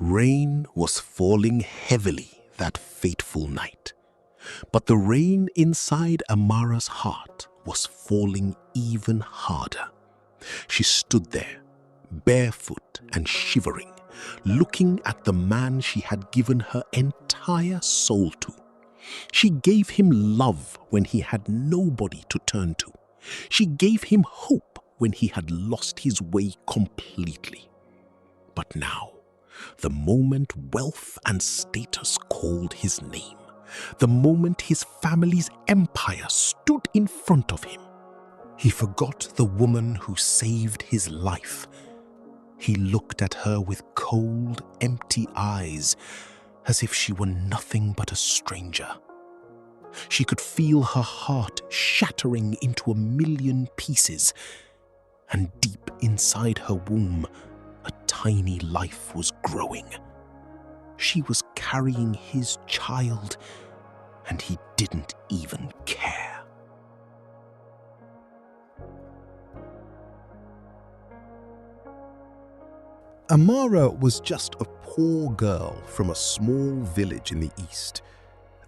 Rain was falling heavily that fateful night, but the rain inside Amara's heart was falling even harder. She stood there, barefoot and shivering, looking at the man she had given her entire soul to. She gave him love when he had nobody to turn to. She gave him hope when he had lost his way completely. But now, the moment wealth and status called his name, the moment his family's empire stood in front of him, he forgot the woman who saved his life. He looked at her with cold, empty eyes, as if she were nothing but a stranger. She could feel her heart shattering into a million pieces, and deep inside her womb, a tiny life was growing. She was carrying his child, and he didn't even care. Amara was just a poor girl from a small village in the east.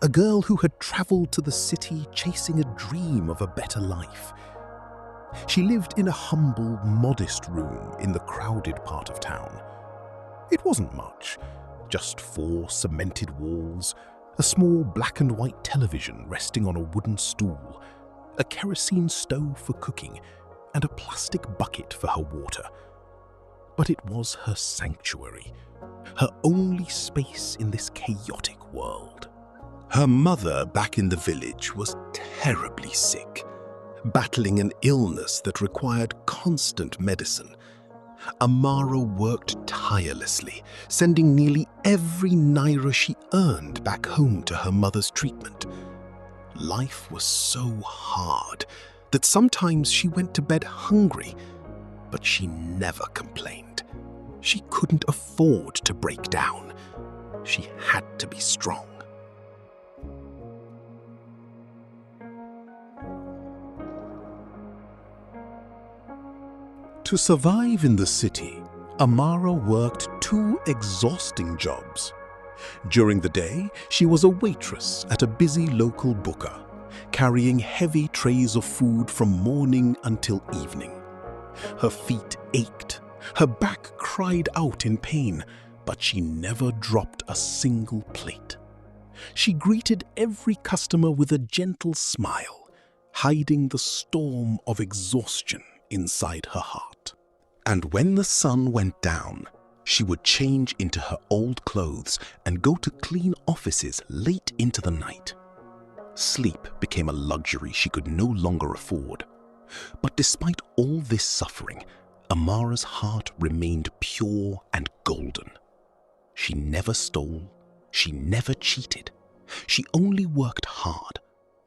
A girl who had traveled to the city chasing a dream of a better life. She lived in a humble, modest room in the crowded part of town. It wasn't much, just 4 cemented walls, a small black and white television resting on a wooden stool, a kerosene stove for cooking, and a plastic bucket for her water. But it was her sanctuary, her only space in this chaotic world. Her mother back in the village was terribly sick, battling an illness that required constant medicine. Amara worked tirelessly, sending nearly every naira she earned back home to her mother's treatment. Life was so hard that sometimes she went to bed hungry, but she never complained. She couldn't afford to break down. She had to be strong. To survive in the city, Amara worked 2 exhausting jobs. During the day, she was a waitress at a busy local booker, carrying heavy trays of food from morning until evening. Her feet ached, her back cried out in pain, but she never dropped a single plate. She greeted every customer with a gentle smile, hiding the storm of exhaustion inside her heart. And when the sun went down, she would change into her old clothes and go to clean offices late into the night. Sleep became a luxury she could no longer afford. But despite all this suffering, Amara's heart remained pure and golden. She never stole, she never cheated. She only worked hard,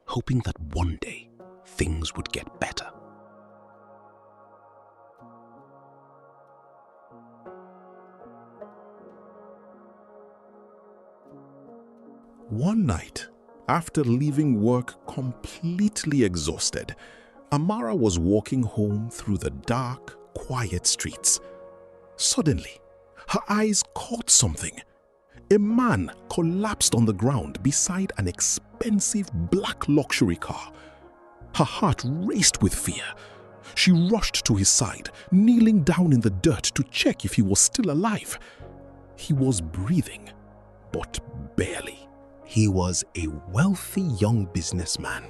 hoping that one day things would get better. One night, after leaving work completely exhausted, Amara was walking home through the dark, quiet streets. Suddenly, her eyes caught something. A man collapsed on the ground beside an expensive black luxury car. Her heart raced with fear. She rushed to his side, kneeling down in the dirt to check if he was still alive. He was breathing, but barely. He was a wealthy young businessman,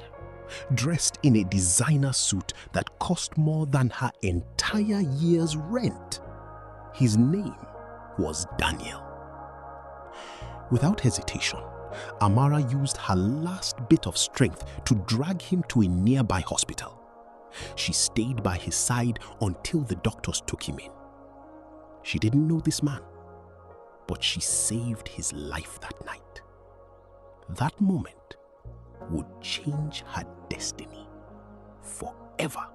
dressed in a designer suit that cost more than her entire year's rent. His name was Daniel. Without hesitation, Amara used her last bit of strength to drag him to a nearby hospital. She stayed by his side until the doctors took him in. She didn't know this man, but she saved his life that night. That moment would change her destiny forever.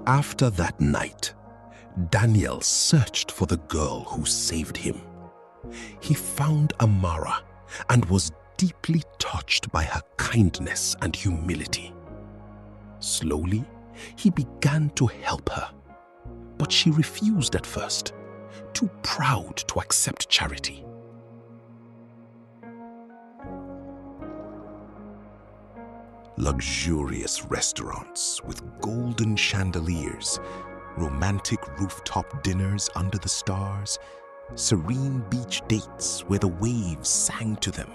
After that night, Daniel searched for the girl who saved him. He found Amara and was deeply touched by her kindness and humility. Slowly, he began to help her, but she refused at first, too proud to accept charity. Luxurious restaurants with golden chandeliers, romantic rooftop dinners under the stars, serene beach dates where the waves sang to them,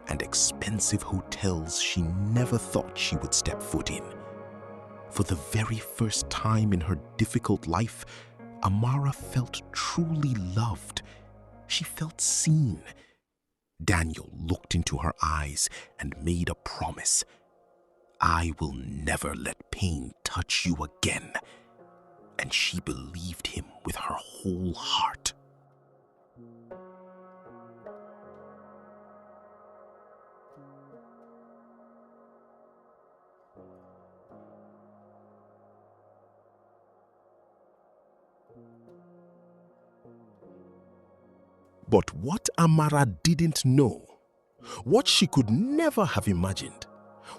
and expensive hotels she never thought she would step foot in. For the very first time in her difficult life, Amara felt truly loved. She felt seen. Daniel looked into her eyes and made a promise. "I will never let pain touch you again." And she believed him with her whole heart. But what Amara didn't know, what she could never have imagined,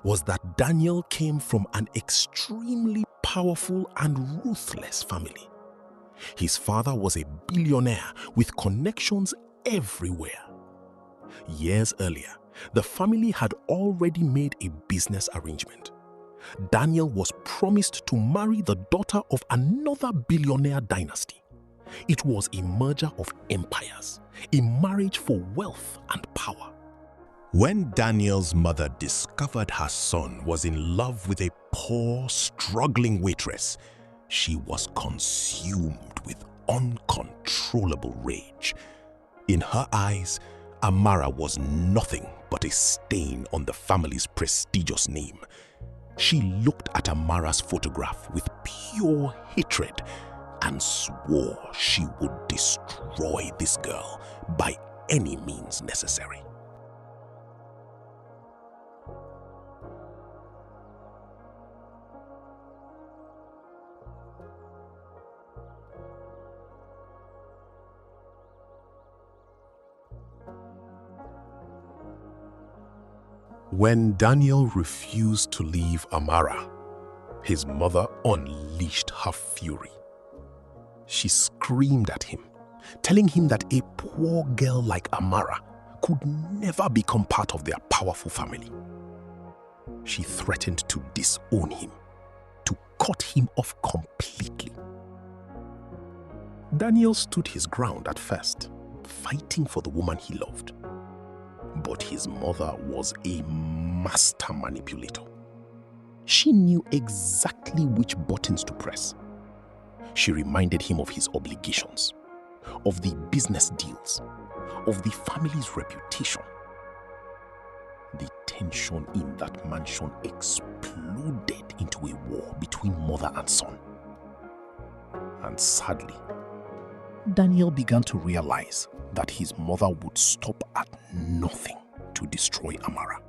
was that Daniel came from an extremely powerful and ruthless family. His father was a billionaire with connections everywhere. Years earlier, the family had already made a business arrangement. Daniel was promised to marry the daughter of another billionaire dynasty. It was a merger of empires, a marriage for wealth and power. When Daniel's mother discovered her son was in love with a poor, struggling waitress, she was consumed with uncontrollable rage. In her eyes, Amara was nothing but a stain on the family's prestigious name. She looked at Amara's photograph with pure hatred and swore she would destroy this girl by any means necessary. When Daniel refused to leave Amara, his mother unleashed her fury. She screamed at him, telling him that a poor girl like Amara could never become part of their powerful family. She threatened to disown him, to cut him off completely. Daniel stood his ground at first, fighting for the woman he loved. But his mother was a master manipulator. She knew exactly which buttons to press. She reminded him of his obligations, of the business deals, of the family's reputation. The tension in that mansion exploded into a war between mother and son. And sadly, Daniel began to realize that his mother would stop at nothing to destroy Amara.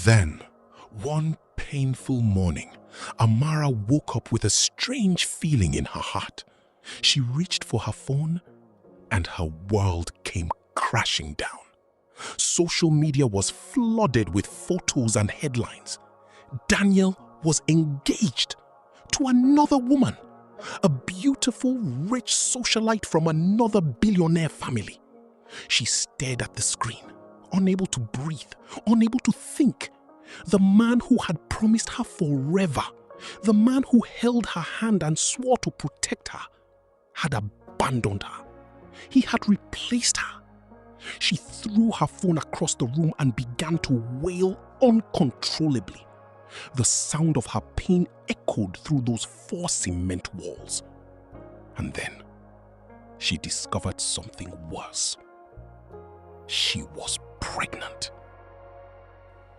Then, one painful morning, Amara woke up with a strange feeling in her heart. She reached for her phone and her world came crashing down. Social media was flooded with photos and headlines. Daniel was engaged to another woman, a beautiful, rich socialite from another billionaire family. She stared at the screen, unable to breathe, unable to think. The man who had promised her forever, the man who held her hand and swore to protect her, had abandoned her. He had replaced her. She threw her phone across the room and began to wail uncontrollably. The sound of her pain echoed through those 4 cement walls. And then she discovered something worse. She was pregnant.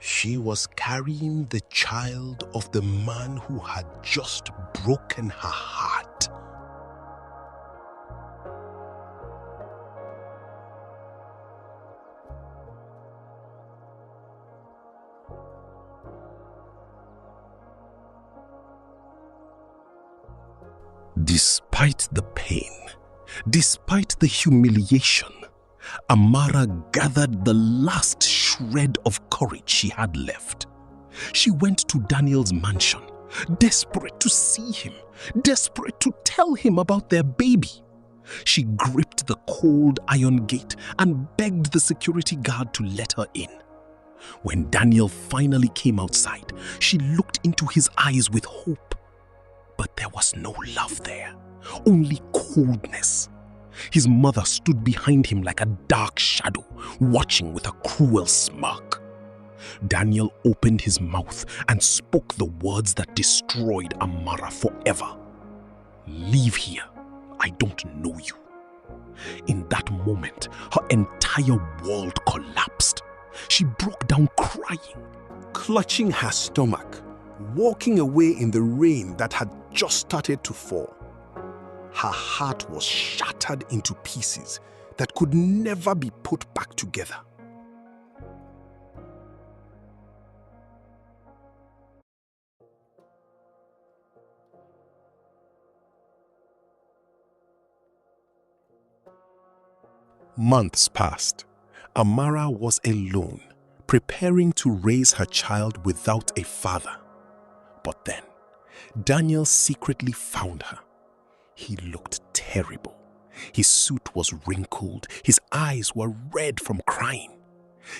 She was carrying the child of the man who had just broken her heart. Despite the pain, despite the humiliation, Amara gathered the last shred of courage she had left. She went to Daniel's mansion, desperate to see him, desperate to tell him about their baby. She gripped the cold iron gate and begged the security guard to let her in. When Daniel finally came outside, she looked into his eyes with hope. But there was no love there, only coldness. His mother stood behind him like a dark shadow, watching with a cruel smirk. Daniel opened his mouth and spoke the words that destroyed Amara forever. "Leave here. I don't know you." In that moment, her entire world collapsed. She broke down crying, clutching her stomach, walking away in the rain that had just started to fall. Her heart was shattered into pieces that could never be put back together. Months passed. Amara was alone, preparing to raise her child without a father. But then, Daniel secretly found her. He looked terrible. His suit was wrinkled. His eyes were red from crying.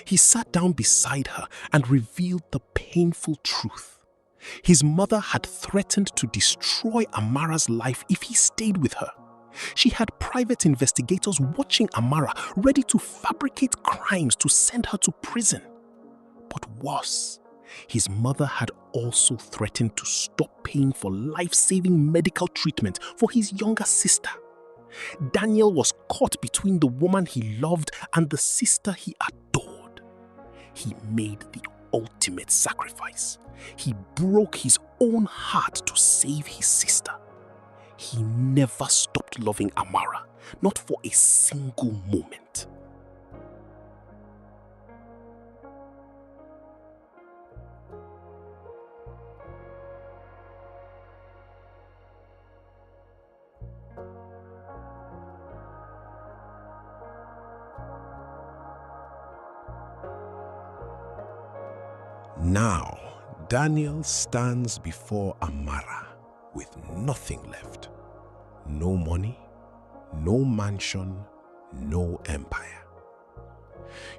He sat down beside her and revealed the painful truth. His mother had threatened to destroy Amara's life if he stayed with her. She had private investigators watching Amara, ready to fabricate crimes to send her to prison. But worse, his mother had also threatened to stop paying for life-saving medical treatment for his younger sister. Daniel was caught between the woman he loved and the sister he adored. He made the ultimate sacrifice. He broke his own heart to save his sister. He never stopped loving Amara, not for a single moment. Now, Daniel stands before Amara with nothing left. No money, no mansion, no empire.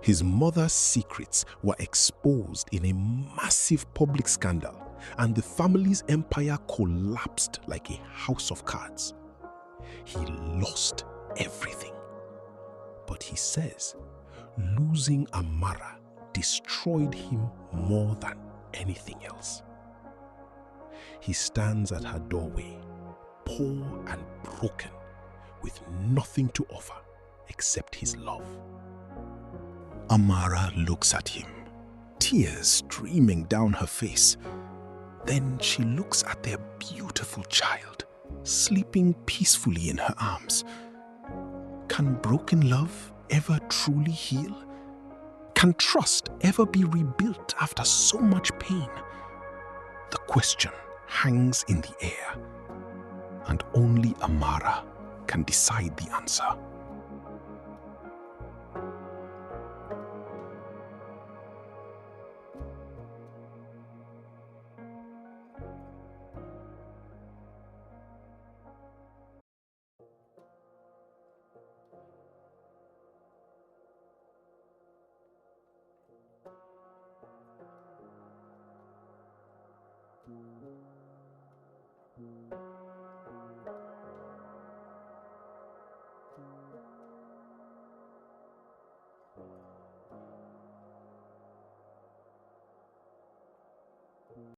His mother's secrets were exposed in a massive public scandal, and the family's empire collapsed like a house of cards. He lost everything. But he says losing Amara destroyed him more than anything else. He stands at her doorway, poor and broken, with nothing to offer except his love. Amara looks at him, tears streaming down her face. Then she looks at their beautiful child, sleeping peacefully in her arms. Can broken love ever truly heal? Can trust ever be rebuilt after so much pain? The question hangs in the air, and only Amara can decide the answer.